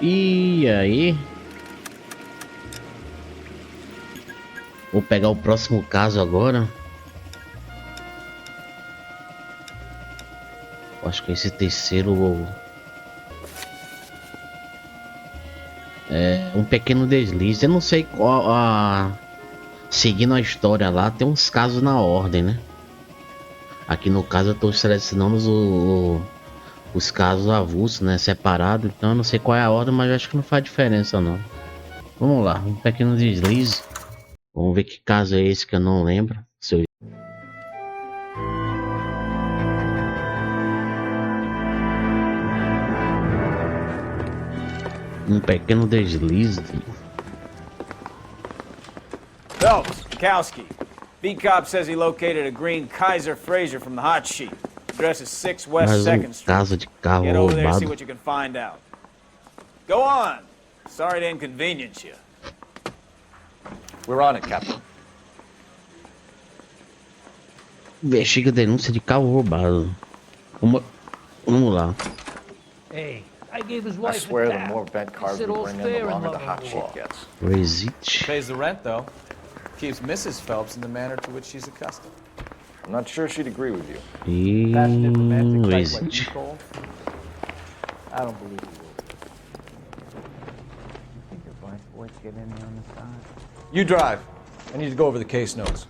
E aí? Vou pegar o próximo caso agora. Acho que esse terceiro é um pequeno deslize. Eu não sei qual seguindo a história lá, tem uns casos na ordem, né? Aqui no caso eu tô selecionando os casos avulsos, né? Separado. Então eu não sei qual é a ordem, mas eu acho que não faz diferença não. Vamos lá, um pequeno deslize. Vamos ver que caso é esse que eu não lembro. Se eu... Um pequeno deslize. Phelps, Kowski. Beat cop says he located a green Kaiser Fraser from the hot sheet. Address is 6 West 2nd Street. Caso de carro Get over there and see roubado. what you can find out. Go on. Sorry to inconvenience you. We're on it, Captain. Investiga denúncia de carro roubado. Vamos lá. Hey, I gave his I wife swear a the tap. more bent cars we He said all's bring in, fair the in longer love the hot and sheet war. gets. Resite. Pays the rent, though. Keeps Mrs. Phelps in the manner to which she's accustomed. I'm not sure she'd agree with you. E Fast diplomatic type like you, resite. Cole. I don't believe you will. You think your black boys get in there on the side? You drive. I need to go over the case notes.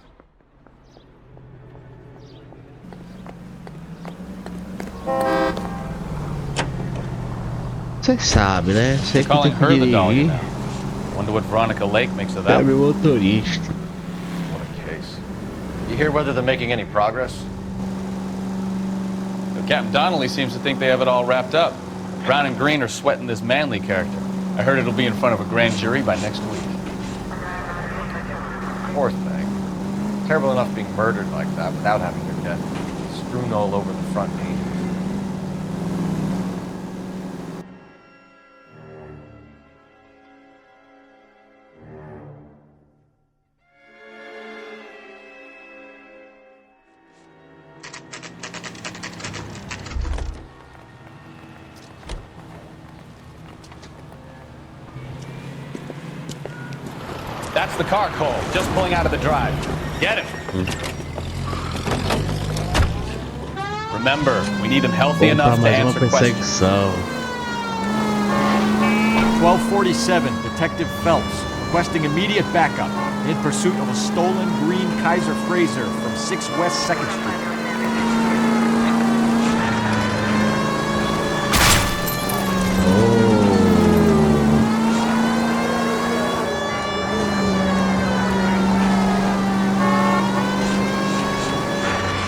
Você sabe, né? Você que tem Calling que her the dog dirigir. now. Wonder what Veronica Lake makes of that. É meu motorista. What a case. You hear whether they're making any progress? Captain Donnelly seems to think they have it all wrapped up. Brown and Green are sweating this Manley character. I heard it'll be in front of a grand jury by next week. Poor thing. Terrible enough being murdered like that without having her death strewn all over the front pages. That's the car, Cole. Just pulling out of the drive. Get him. Remember, we need him healthy Vamos enough pra to mais uma answer questions. perseguição. 1247, Detective Phelps, requesting immediate backup in pursuit of a stolen green Kaiser Fraser from 6 West 2nd Street.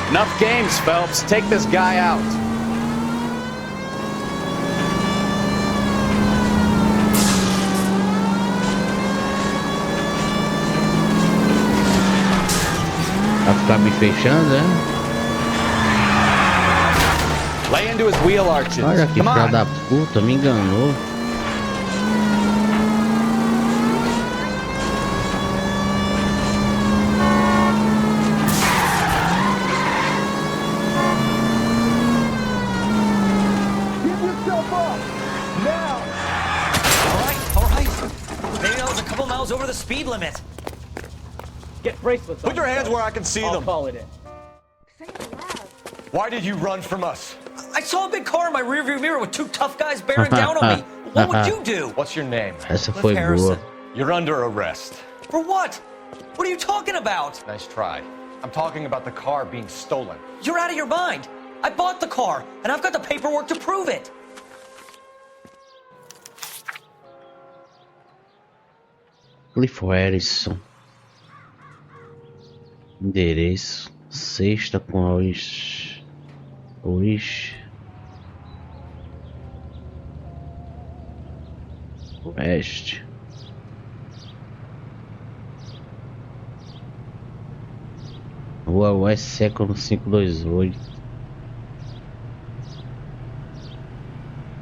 Enough games, Phelps. Take this guy out. Vai ficar me fechando, é? Lay into his wheel arches. Olha que Come filha on. da puta, me enganou. All right. Maybe I was a couple miles over the speed limit. Get bracelets on. Put your hands where I can see I'll them. call it in. Say it loud. Why did you run from us? I saw a big car in my rearview mirror with 2 tough guys bearing down on me. What would you do? What's your name? Essa Cliff foi boa. Harrison. You're under arrest. For what? What are you talking about? Nice try. I'm talking about the car being stolen. You're out of your mind. I bought the car, and I've got the paperwork to prove it. Cliff Harrison. Endereço. Sexta com os. Oeste. Rua Oeste, século 528.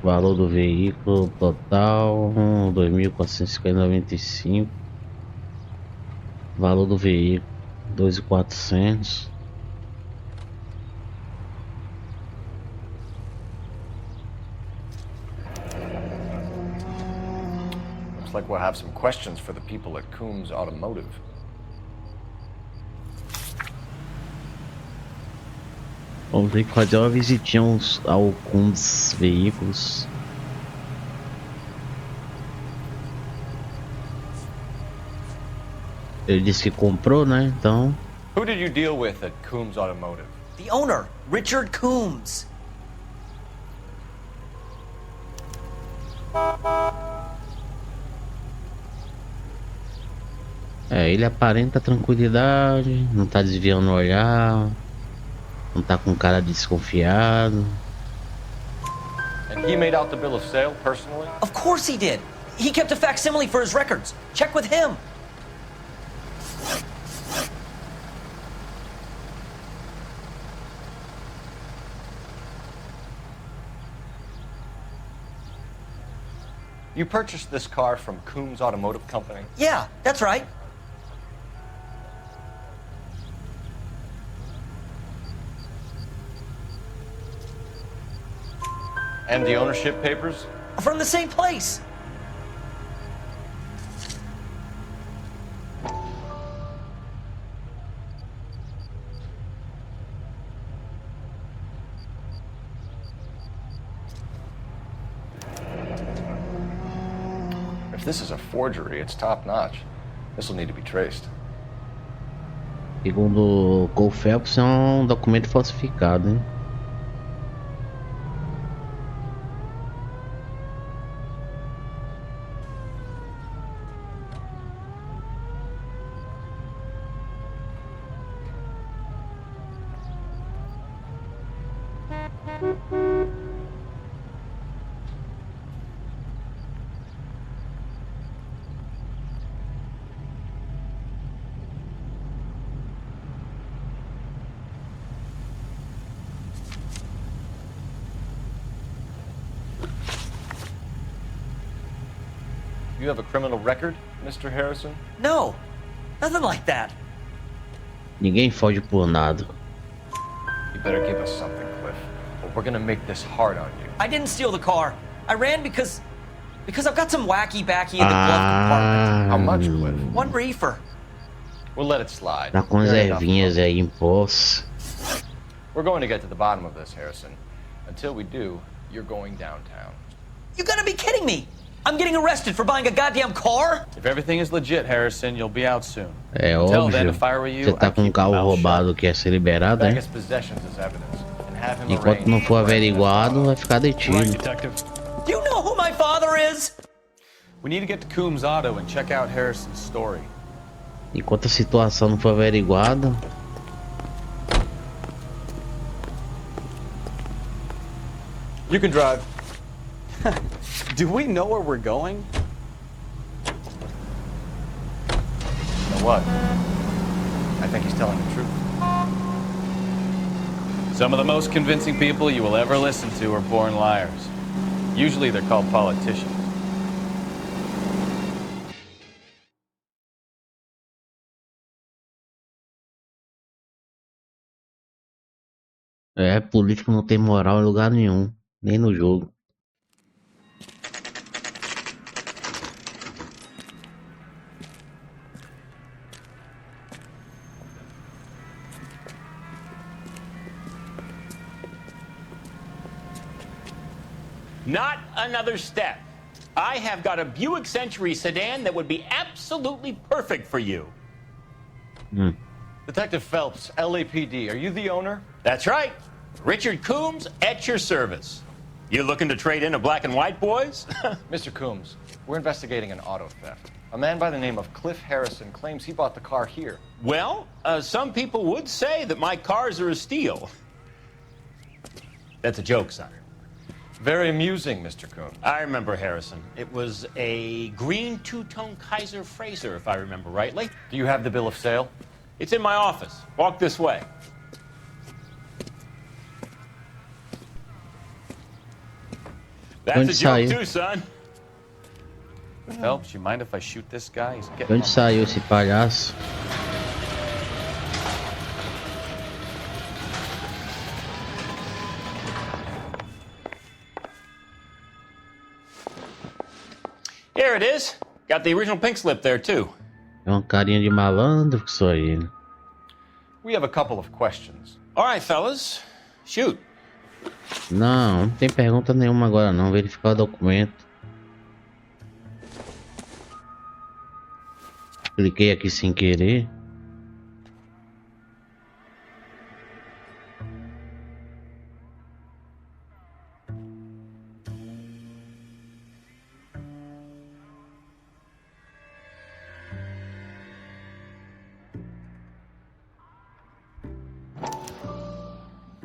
Valor do veículo total 2.450,95. Valor do veículo 2.400. Looks like we'll have some questions for the people at Coombs Automotive. Vamos ter que fazer uma visitinha a alguns veículos. Ele disse que comprou, né? Então. Who did you deal with at Coombs Automotive? The owner, Richard Coombs. Ele aparenta tranquilidade, não tá desviando o olhar, não tá com cara desconfiado. And he made out the bill of sale personally? Of course he did. He kept a facsimile for his records. Check with him. You purchased this car from Coombs Automotive Company? Yeah, that's right. And the ownership papers? From the same place. If this is a forgery, it's top-notch. This will need to be traced. Segundo Cole Phelps, é um documento falsificado, hein? You have a criminal record, Mr. Harrison? No, nothing like that. Ninguém foge por nada. You better give us something, Cliff, or we're gonna make this hard on you. I didn't steal the car. I ran because I've got some wacky backy in the glove compartment. How much, Cliff? One reefer. We'll let it slide. Tá com as Fair enough. ervinhas aí em posse. We're going to get to the bottom of this, Harrison. Until we do, you're going downtown. You gotta be kidding me! I'm getting arrested for buying a goddamn car? If everything is legit, Harrison, you'll be out soon. É Until then, óbvio. if I were you, Você tá I'd com um keep your carro mouth roubado que é ser liberado, Bag né? his possessions as evidence and have him Enquanto não for averiguado, vai ficar detido. detective. Do you know who my father is? We need to get to Coombs Auto and check out Harrison's story. Enquanto a situação não for averiguada. You can drive. Do we know where we're going? You know what? I think he's telling the truth. Some of the most convincing people you will ever listen to are born liars. Usually they're called politicians. Político não tem moral em lugar nenhum, nem no jogo. Not another step. I have got a Buick Century sedan that would be absolutely perfect for you. Detective Phelps, LAPD, are you the owner? That's right. Richard Coombs at your service. You looking to trade in a black and white, boys? Mr. Coombs, we're investigating an auto theft. A man by the name of Cliff Harrison claims he bought the car here. Well, some people would say that my cars are a steal. That's a joke, son. Very amusing, Mr. Coombs. I remember Harrison. It was a green two-tone Kaiser Frazer, if I remember rightly. Do you have the bill of sale? It's in my office. Walk this way. That's a joke too, son. Phelps, you mind if I shoot this guy? He's getting Onde saiu esse palhaço? Here it is. Got the original pink slip there, too. É uma carinha de malandro que sou ele. We have a couple of questions. All right, fellas. Shoot. Não tem pergunta nenhuma agora não. Verificar o documento. Cliquei aqui sem querer.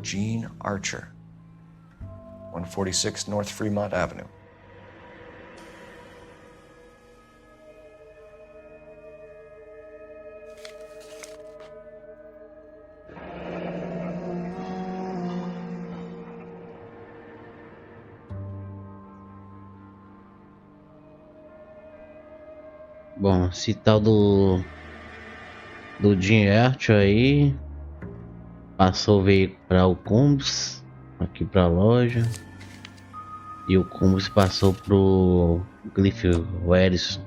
Gene Archer, 146 North Fremont Avenue. Bom, esse tal do Gene Archer aí passou o veículo para o Cumbs, aqui para a loja, e o Cumbs passou pro Cliff Harrison.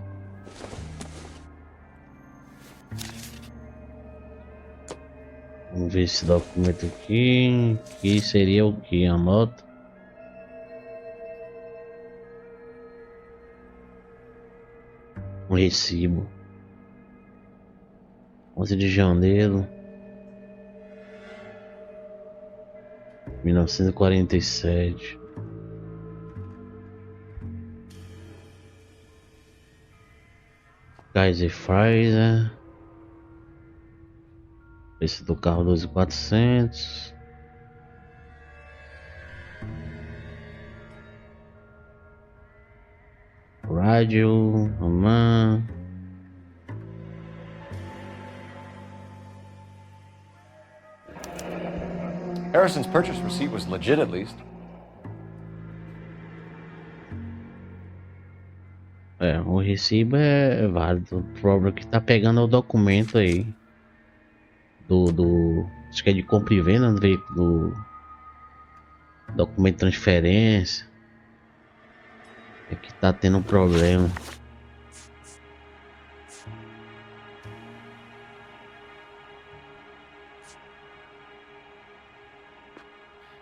Vamos ver esse documento aqui, que seria o que? A nota. Um recibo. 11 de janeiro 1947. Kaiser Fraser. Preço do carro 12.400. Rádio, mamã. Harrison's purchase receipt was legit, at least. É, o recibo é válido. O problema que tá pegando é o documento aí. Acho que é de compra e venda do veículo. Documento de transferência. É que tá tendo um problema.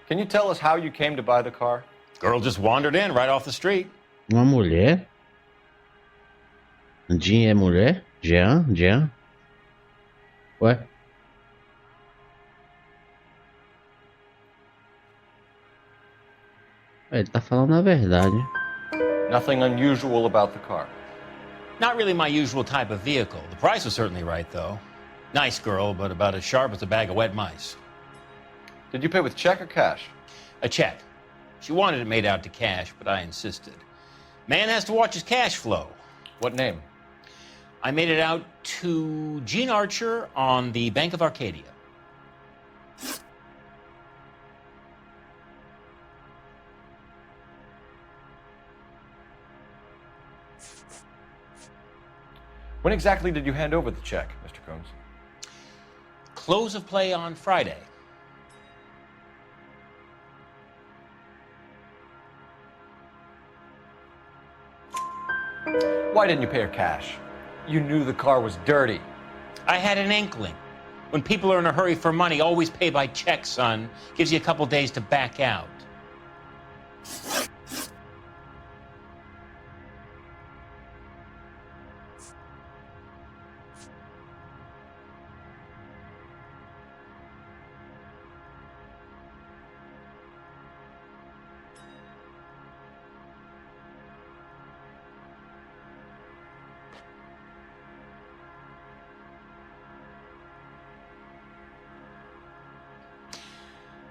Can you tell us how you came to buy the car? Girl just wandered in right off the street. Uma mulher? Jean é mulher? Jean? Ué? Ele tá falando a verdade. Nothing unusual about the car. Not really my usual type of vehicle. The price was certainly right, though. Nice girl, but about as sharp as a bag of wet mice. Did you pay with check or cash? A check. She wanted it made out to cash, but I insisted. Man has to watch his cash flow. What name? I made it out to Gene Archer on the Bank of Arcadia. When exactly did you hand over the check, Mr. Combs? Close of play on Friday. Why didn't you pay her cash? You knew the car was dirty. I had an inkling. When people are in a hurry for money, always pay by check, son. Gives you a couple days to back out.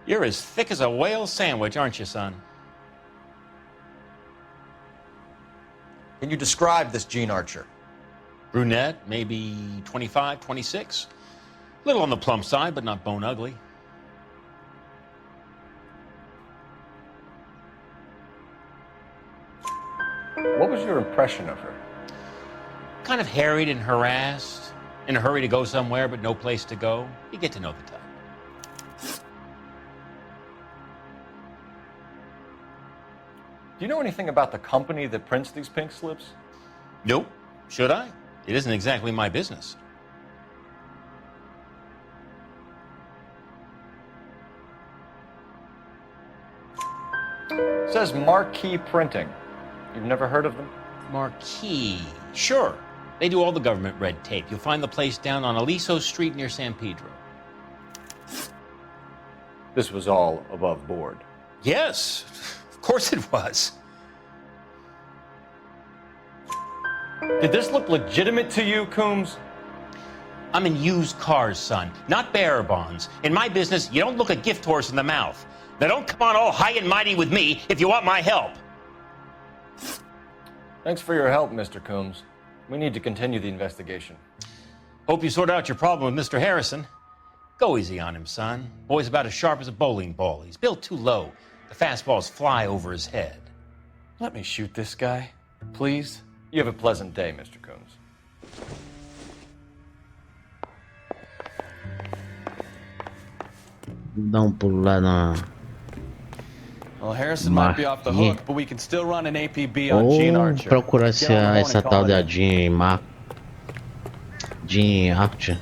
You're as thick as a whale sandwich, aren't you, son? Can you describe this Gene Archer? Brunette, maybe 25, 26. Little on the plump side, but not bone ugly. What was your impression of her? Kind of harried and harassed. In a hurry to go somewhere, but no place to go. You get to know the type. Do you know anything about the company that prints these pink slips? Nope. Should I? It isn't exactly my business. It says Marquee Printing. You've never heard of them? Marquee. Sure. They do all the government red tape. You'll find the place down on Aliso Street near San Pedro. This was all above board. Yes, of course it was. Did this look legitimate to you, Coombs? I'm in used cars, son, not bearer bonds. In my business, you don't look a gift horse in the mouth. Now don't come on all high and mighty with me if you want my help. Thanks for your help, Mr. Coombs. We need to continue the investigation. Hope you sort out your problem with Mr. Harrison. Go easy on him, son. Boy's about as sharp as a bowling ball. He's built too low. The fastballs fly over his head. Let me shoot this guy, please. You have a pleasant day, Mr. Coombs. Dá pulo lá na. Well, Harrison might be off the hook, but we can still run an APB on Gene Ou Archer. procurar Get on the phone essa and call tal it da in. Jean Archer.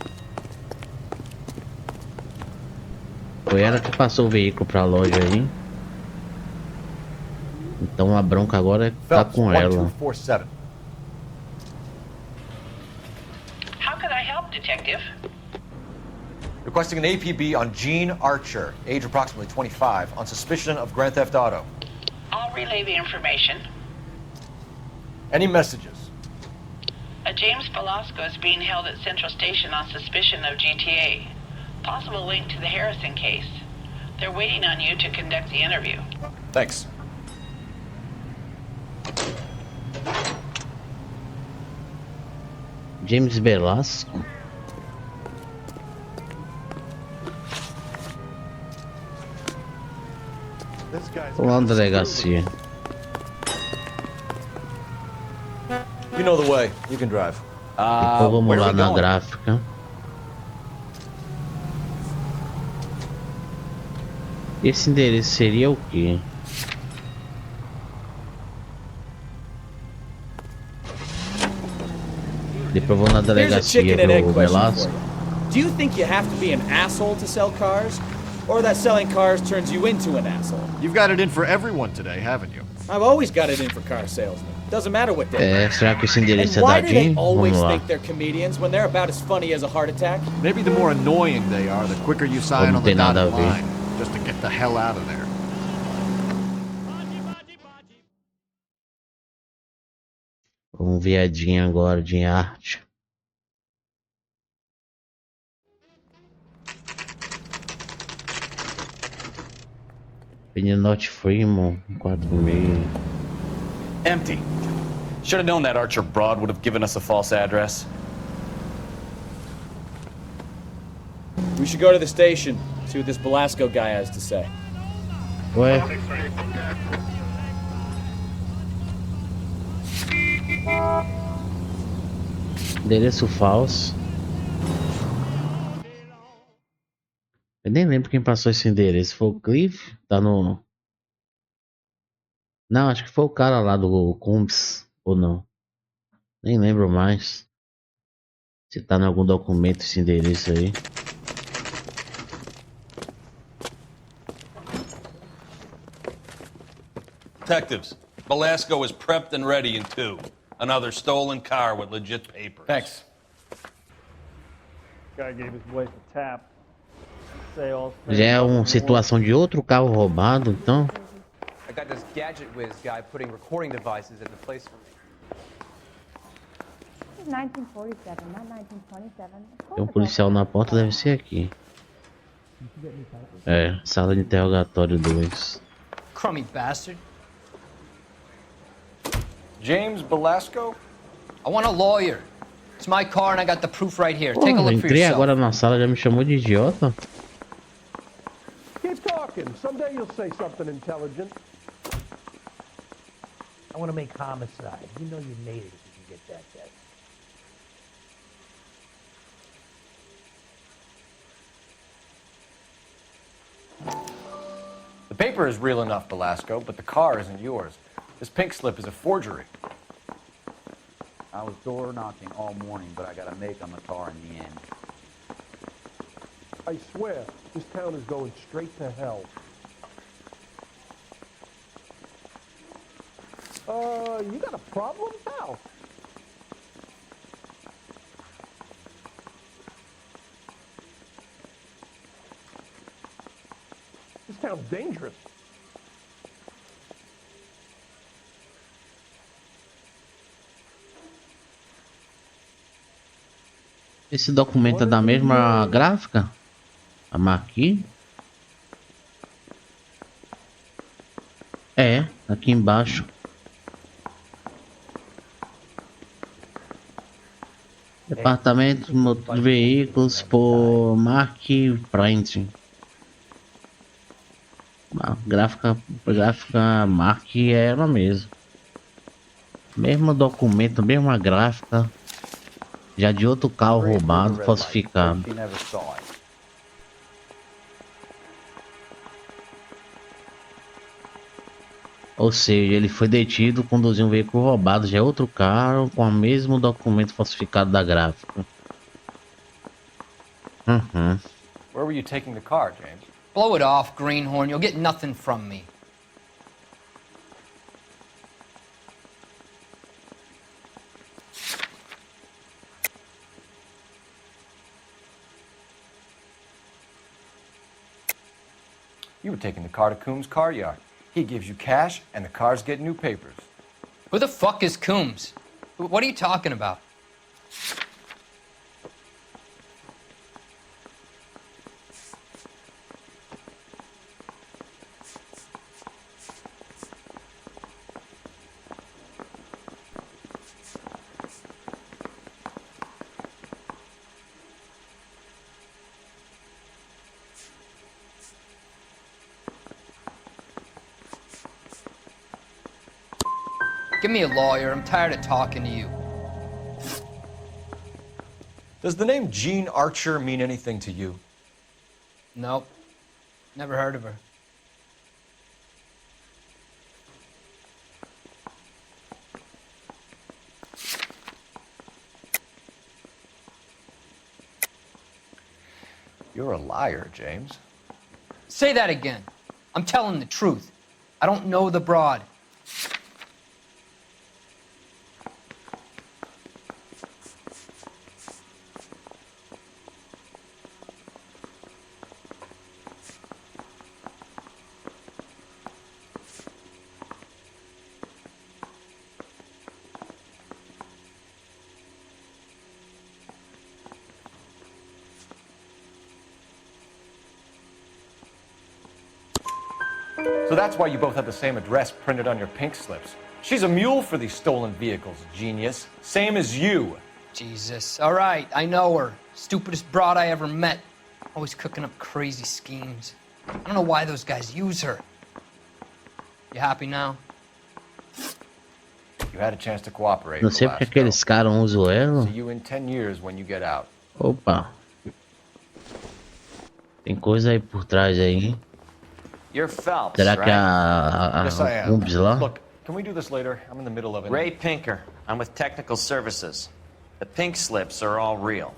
Foi ela que passou o veículo pra loja aí. Então a bronca agora é tá Phelps, com ela. 1247. How can I help, Detective? Requesting an APB on Gene Archer, age approximately 25, on suspicion of Grand Theft Auto. I'll relay the information. Any messages? A James Velasco is being held at Central Station on suspicion of GTA. Possible link to the Harrison case. They're waiting on you to conduct the interview. Thanks. James Velasco. Lá na delegacia. You know the way. You can drive. Então vamos where lá are we na going? gráfica. Esse endereço seria o quê? Depois vou na Here's a delegacia chicken and egg do question for Velasco. you. Do you think you have to be an asshole to sell cars? Or that selling cars turns you into an asshole? You've got it in for everyone today, haven't you? I've always got it in for car salesmen. Doesn't matter what they Será que esse And endereço é why da do they Jean? always Vamos lá. think they're comedians when they're about as funny as a heart attack? Maybe the more annoying they are, the quicker you sign Não on the tem nada a dotted ver. line, just to get the hell out of there. Um viadinho agora de arte. Not Freeman, 4,5. Empty. Should have known that Archer broad would have given us a false address. We should go to the station, see what this Velasco guy has to say. Ué? Endereço falso. Eu nem lembro quem passou esse endereço. Foi o Cliff? Tá no. Não, acho que foi o cara lá do Combs. Ou não? Nem lembro mais. Se tá em algum documento esse endereço aí. Detectives, Velasco is prepped and ready in 2. Another stolen car with legit papers. Thanks. Guy gave his wife a tap. Sales. Já é uma situação de outro carro roubado, então. I got this gadget whiz guy putting recording devices at the place for me. This is 1947, not 1927. Tem um policial na porta, deve ser aqui. É, sala de interrogatório 2. Crummy bastard. James Velasco? I want a lawyer. It's my car and I got the proof right here. Take a Porra, look for entrei yourself. agora na sala, já me chamou de idiota. Keep talking. Someday you'll say something intelligent. I want to make homicide. You know you made it if you get that debt. The paper is real enough, Velasco, but the car isn't yours. This pink slip is a forgery. I was door knocking all morning, but I got a make on the car in the end. I swear, this town is going straight to hell. You got a problem, pal? This town's dangerous. Esse documento é da mesma gráfica? A marquinha? É, aqui embaixo. Departamento de veículos por Mark Printing. A gráfica Mark é ela mesmo. Mesmo documento, mesma gráfica. Já de outro carro roubado, falsificado. Ou seja, ele foi detido, conduziu um veículo roubado, já é outro carro, com o mesmo documento falsificado da gráfica. Where were you taking the car, James? Blow it off, greenhorn. You'll get nothing from me. You were taking the car to Coombs' car yard. He gives you cash, and the cars get new papers. Who the fuck is Coombs? What are you talking about? Give me a lawyer. I'm tired of talking to you. Does the name Jean Archer mean anything to you? Nope. Never heard of her. You're a liar, James. Say that again. I'm telling the truth. I don't know the broad. So that's why you both have the same address printed on your pink slips. She's a mule for these stolen vehicles, genius. Same as you. Jesus. All right, I know her. Stupidest broad I ever met. Always cooking up crazy schemes. I don't know why those guys use her. You happy now? You had a chance to cooperate. Não sei porque aqueles caras usam ela. See you in 10 years when you get out. Opa. Tem coisa aí por trás aí. You're Phelps, Será que Yes, I am. lá? Look, can we do this later? I'm in the middle of it. Ray Pinker. I'm with Technical Services. The pink slips are all real.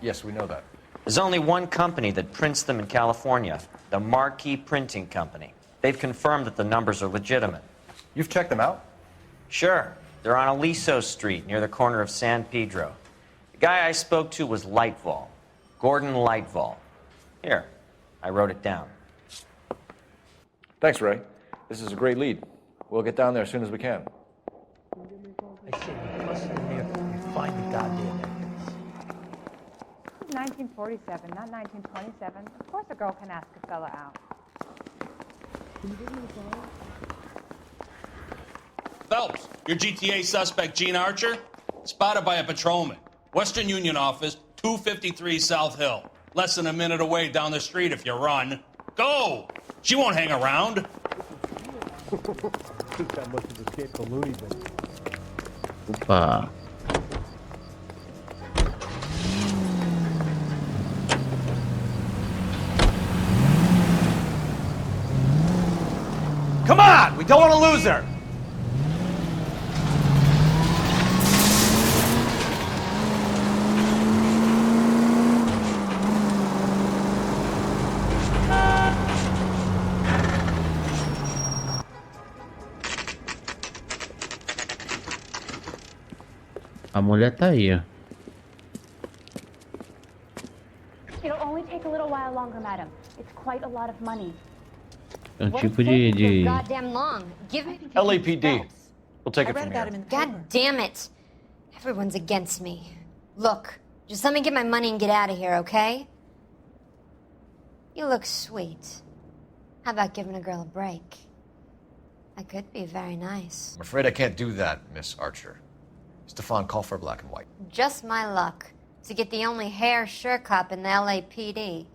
Yes, we know that. There's only one company that prints them in California, the Marquee Printing Company. They've confirmed that the numbers are legitimate. You've checked them out? Sure. They're on Aliso Street, near the corner of San Pedro. The guy I spoke to was Lightval. Gordon Lightval. Here, I wrote it down. Thanks, Ray. This is a great lead. We'll get down there as soon as we can. I say you bust in there and find the goddamn evidence. 1947, not 1927. Of course a girl can ask a fella out. Phelps, your GTA suspect, Jean Archer, spotted by a patrolman. Western Union office, 253 South Hill. Less than a minute away down the street if you run. Go! She won't hang around. That must have escaped the loony bin. Opa. Come on! We don't want to lose her! A mulher tá aí, ó. It'll only take a little while longer, madam. It's quite a lot of money. É um tipo de... Goddamn long. Give me LAPD. We'll take it from here. God damn it. Everyone's against me. Look, just let me get my money and get out of here, okay? You look sweet. How about giving a girl a break? I could be very nice. I'm afraid I can't do that, Miss Archer. Stefan, call for black and white. Just my luck to get the only hair sure cop in the LAPD.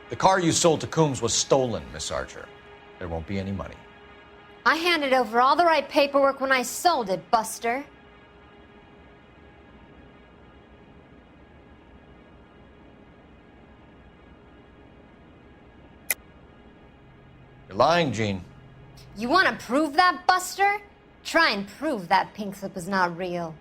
The car you sold to Coombs was stolen, Miss Archer. There won't be any money. I handed over all the right paperwork when I sold it, Buster. You're lying, Jean. You want to prove that, Buster? Try and prove that pink slip is not real.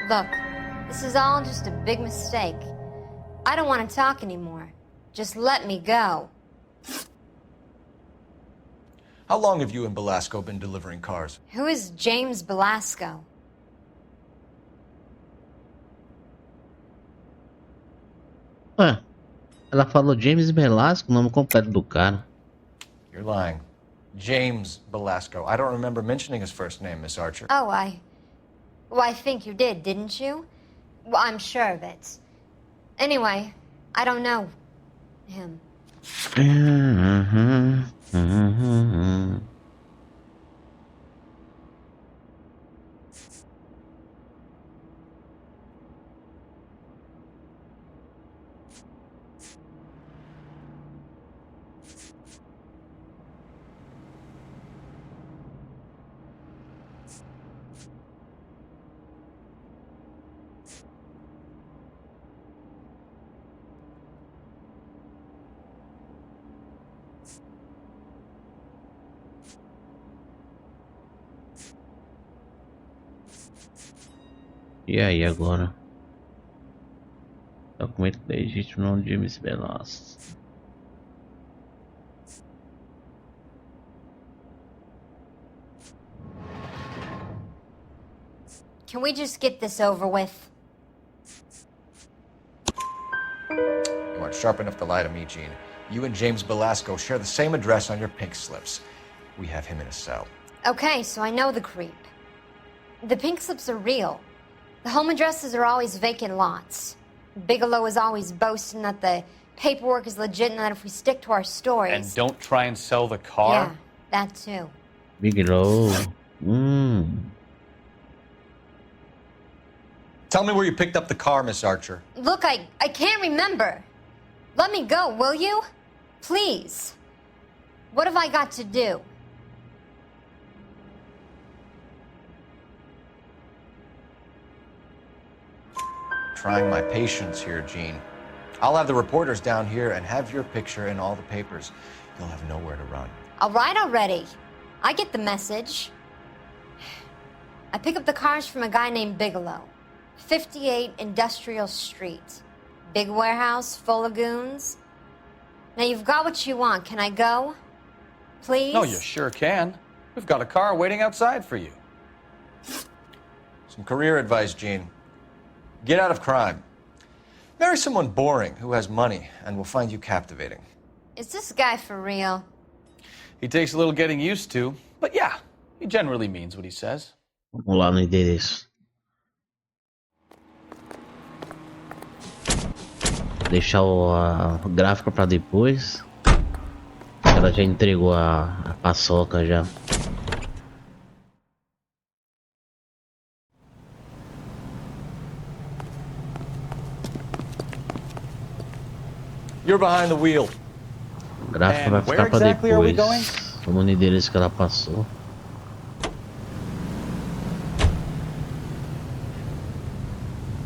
Look, this is all just a big mistake. I don't want to talk anymore. Just let me go. How long have you and Belasco been delivering cars? Who is James Belasco? Ué, ela falou James Velasco, o nome completo do cara. You're lying. James Belasco. I don't remember mentioning his first name, Miss Archer. Oh, Well, I think you did, didn't you? Well, I'm sure of it. Anyway, I don't know him. E aí agora? Documento legítimo não de James Velasco. Can we just get this over with? You aren't sharp enough to lie to me, Jean. You and James Belasco share the same address on your pink slips. We have him in a cell. Okay, so I know the creep. The pink slips are real. The home addresses are always vacant lots. Bigelow is always boasting that the paperwork is legit and that if we stick to our stories... And don't try and sell the car? Yeah, that too. Bigelow. Tell me where you picked up the car, Miss Archer. Look, I can't remember. Let me go, will you? Please. What have I got to do? Trying my patience here, Jean. I'll have the reporters down here and have your picture in all the papers. You'll have nowhere to run. All right already. I get the message. I pick up the cars from a guy named Bigelow. 58 Industrial Street. Big warehouse full of goons. Now you've got what you want. Can I go? Please? No, you sure can. We've got a car waiting outside for you. Some career advice, Jean. Get out of crime. Marry someone boring who has money and will find you captivating. Is this guy for real? He takes a little getting used to, but yeah, he generally means what he says. Vamos lá no endereço. Deixar o gráfico pra depois. Ela já entregou a paçoca já. You're behind the wheel. O gráfico vai ficar pra depois. Vamos no endereço que ela passou.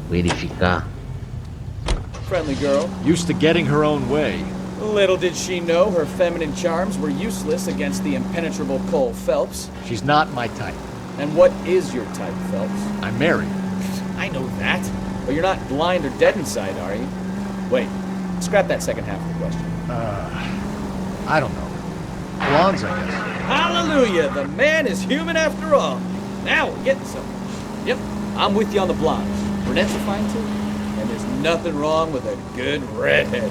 Verificar. friendly girl. Used to getting her own way. Little did she know her feminine charms were useless against the impenetrable Cole Phelps. She's not my type. And what is your type, Phelps? I'm married. I know that. But you're not blind or dead inside, are you? Wait, scrap that second half of the question. I don't know. Blondes, I guess. Hallelujah! The man is human after all. Now we're getting somewhere. Yep, I'm with you on the blondes. Brunettes are fine too. And there's nothing wrong with a good redhead.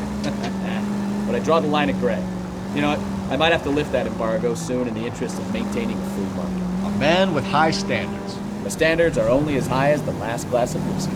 But I draw the line at gray. You know what? I might have to lift that embargo soon in the interest of maintaining a free market. A man with high standards. The standards are only as high as the last glass of whiskey.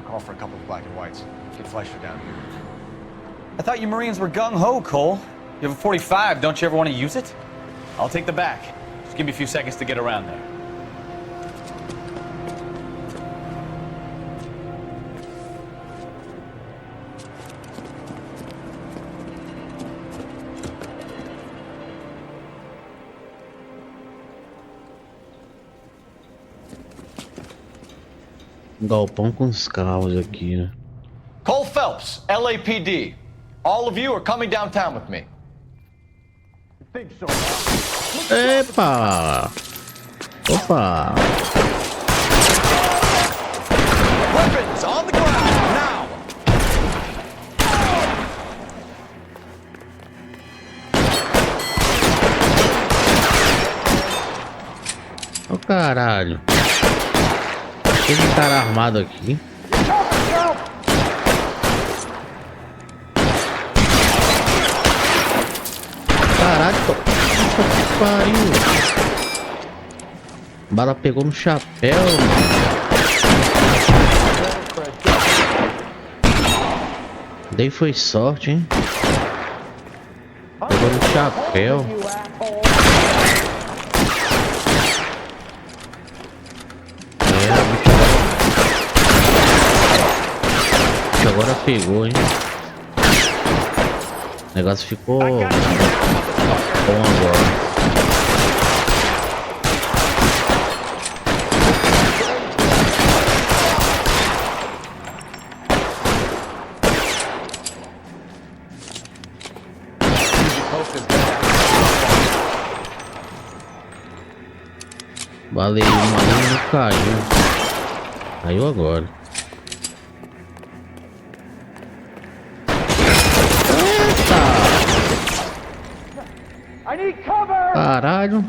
Call for a couple of black and whites. Get Fleischer down here. I thought you Marines were gung-ho, Cole. You have a 45, don't you ever want to use it? I'll take the back. Just give me a few seconds to get around there. Galpão com os carros aqui, né? Cole Phelps, LAPD. All of you are coming downtown with me. Epa! Opa! Weapons on the ground now. Ô caralho! Tem um cara armado aqui. Caralho, que pariu! Bala pegou no chapéu, mano. Daí foi sorte, hein? Pegou no chapéu. Agora pegou, hein? O negócio ficou bom agora. Valeu, o maluco não caiu. Caiu agora. Caralho.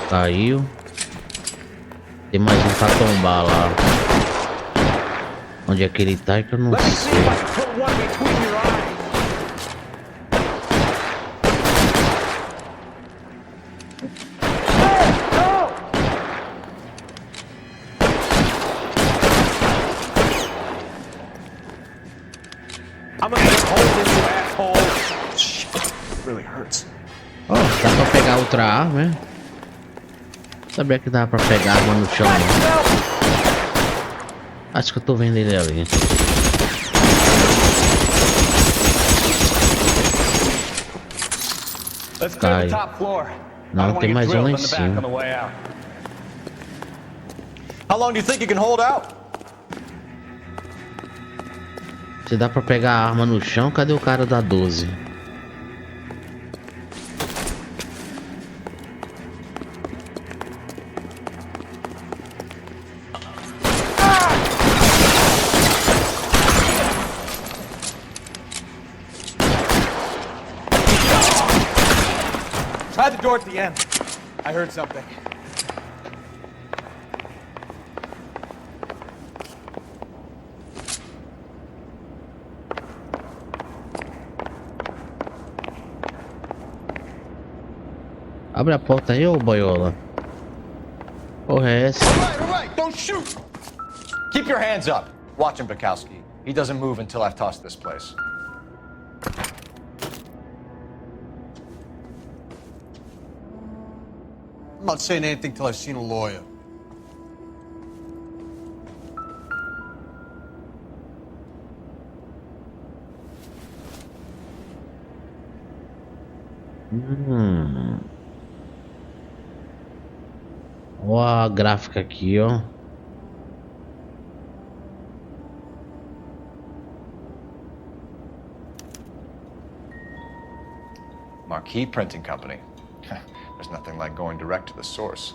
Caiu. Tem mais um pra tombar lá. Onde é que ele tá? Que eu não sei. Ó, dá pra pegar outra arma, né? Sabia que dá pra pegar a arma no chão, né? Acho que eu tô vendo ele ali. Cai. Não, tem mais um lá em cima. How long do you think you can hold out? Se dá pra pegar a arma no chão, cadê o cara da 12? Try the door at the end. I heard something. Abre a porta aí, ô boiola. Porra é essa? All right, don't shoot! Keep your hands up. Watch him, Bukowski. He doesn't move until I've tossed this place. I'm not saying anything till I've seen a lawyer. Ó a gráfica aqui, ó. Marquee Printing Company. There's nothing like going direct to the source.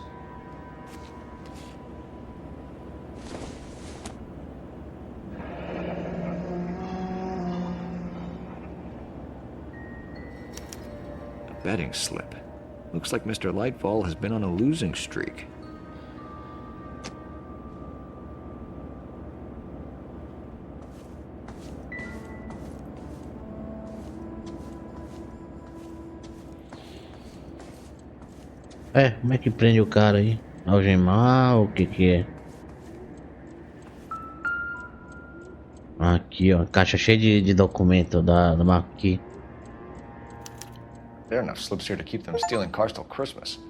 A betting slip. Looks like Mr. Lightfall has been on a losing streak. É, como é que prende o cara aí? Algemar, o que é? Aqui, ó, caixa cheia de documento da Marquis. There are enough slips here to keep them stealing cars till Christmas.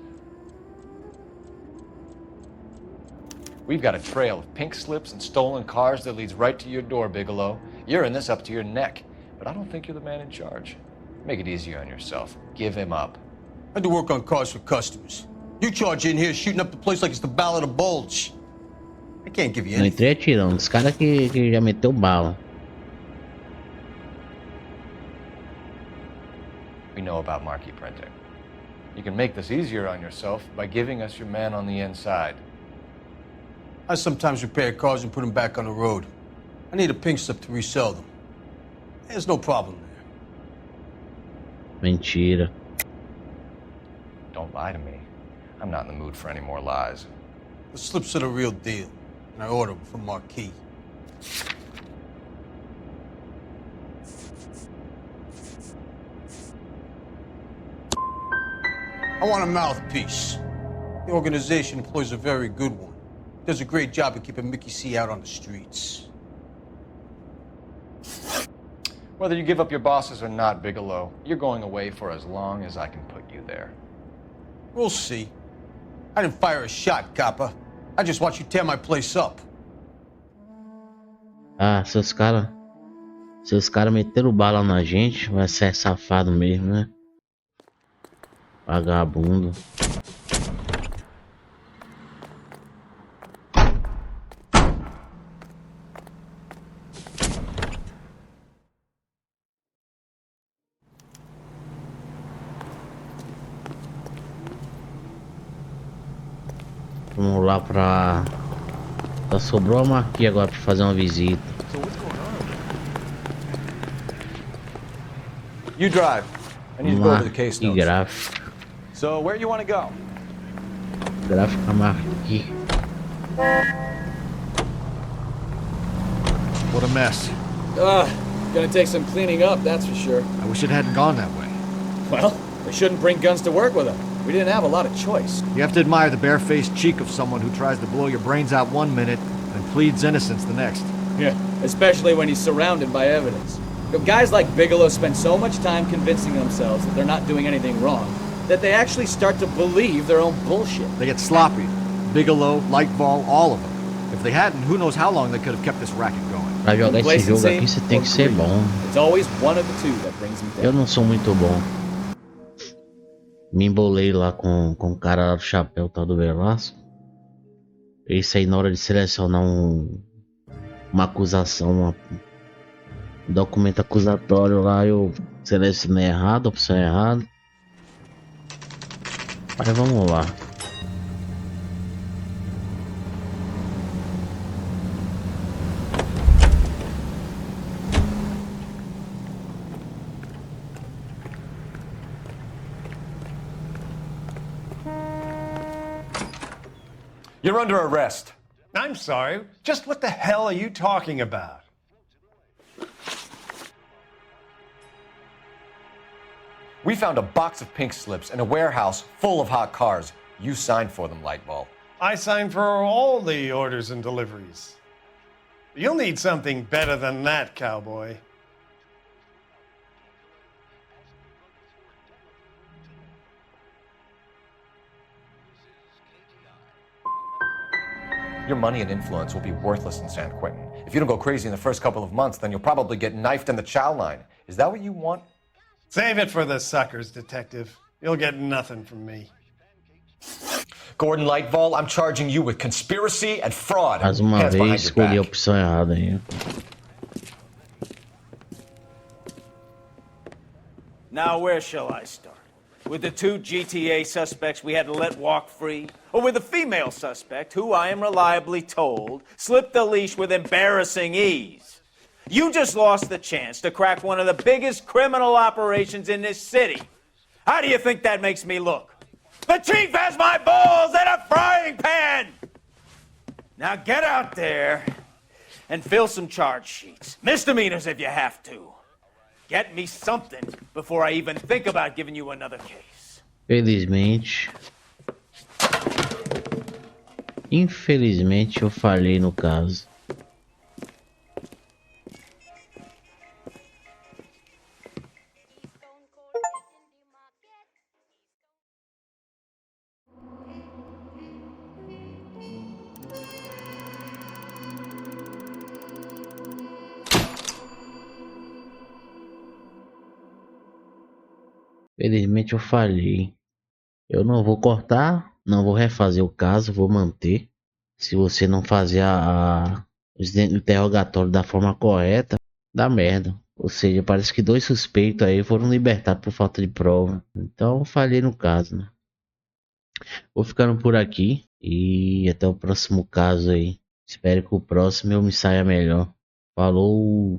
We've got a trail of pink slips and stolen cars that leads right to your door, Bigelow. You're in this up to your neck, but I don't think you're the man in charge. Make it easier on yourself. Give him up. I do work on cars for customers. You charge in here shooting up the place like it's the Ballad of Bulge. I can't give you Não anything. entrei atirando, os caras que já meteu bala. We know about marquee printing. You can make this easier on yourself by giving us your man on the inside. I sometimes repair cars and put them back on the road. I need a pink slip to resell them. There's no problem there. Mentira. Don't lie to me. I'm not in the mood for any more lies. The slips are the real deal, and I order them from Marquis. I want a mouthpiece. The organization employs a very good one. Does a great job of keeping Mickey C out on the streets. Whether you give up your bosses or not, Bigelow, you're going away for as long as I can put you there. We'll see. I didn't fire a shot, copper. I just watched you tear my place up. Ah, se os caras meteram bala na gente, vai ser safado mesmo, né? Vagabundo. Vamos lá pra... Só sobrou a Marquis agora pra fazer uma visita. You drive. I need to go over the case notes. Gráfica. So, where you want to go? Gráfica Marquis. What a mess. Gonna take some cleaning up, that's for sure. I wish it hadn't gone that way. Well, they shouldn't bring guns to work with them. We didn't have a lot of choice. You have to admire the barefaced cheek of someone who tries to blow your brains out one minute and pleads innocence the next. Yeah, especially when he's surrounded by evidence. You know, guys like Bigelow spend so much time convincing themselves that they're not doing anything wrong that they actually start to believe their own bullshit. They get sloppy. Bigelow, Lightfall, all of them. If they hadn't, who knows how long they could have kept this racket going. Pra jogar esse jogo aqui você tem que ser bom. It's always one of the two that brings me down. Eu não sou muito bom. Me embolei lá com o cara lá do chapéu, tal do Velasco. Isso aí na hora de selecionar uma acusação, um documento acusatório lá, eu selecionei errado, opção errada. Mas vamos lá. You're under arrest. I'm sorry. Just what the hell are you talking about? We found a box of pink slips in a warehouse full of hot cars. You signed for them, Lightball. I signed for all the orders and deliveries. You'll need something better than that, cowboy. Your money and influence will be worthless in San Quentin. If you don't go crazy in the first couple of months, then you'll probably get knifed in the chow line. Is that what you want? Save it for the suckers, Detective. You'll get nothing from me. Gordon Lightval, I'm charging you with conspiracy and fraud. Mais uma Hands vez behind your escolhi a back. opção errada aí. Now, where shall I start? With the 2 GTA suspects we had to let walk free? Or with the female suspect, who I am reliably told slipped the leash with embarrassing ease? You just lost the chance to crack one of the biggest criminal operations in this city. How do you think that makes me look? The chief has my balls in a frying pan! Now get out there and fill some charge sheets. Misdemeanors if you have to. Get me something before I even think about giving you another case. Infelizmente eu falhei no caso. Felizmente eu falhei. Eu não vou cortar, não vou refazer o caso, vou manter. Se você não fazer o interrogatório da forma correta, dá merda. Ou seja, parece que 2 suspeitos aí foram libertados por falta de prova. Então eu falhei no caso, né? Vou ficando por aqui e até o próximo caso aí. Espero que o próximo eu me saia melhor. Falou!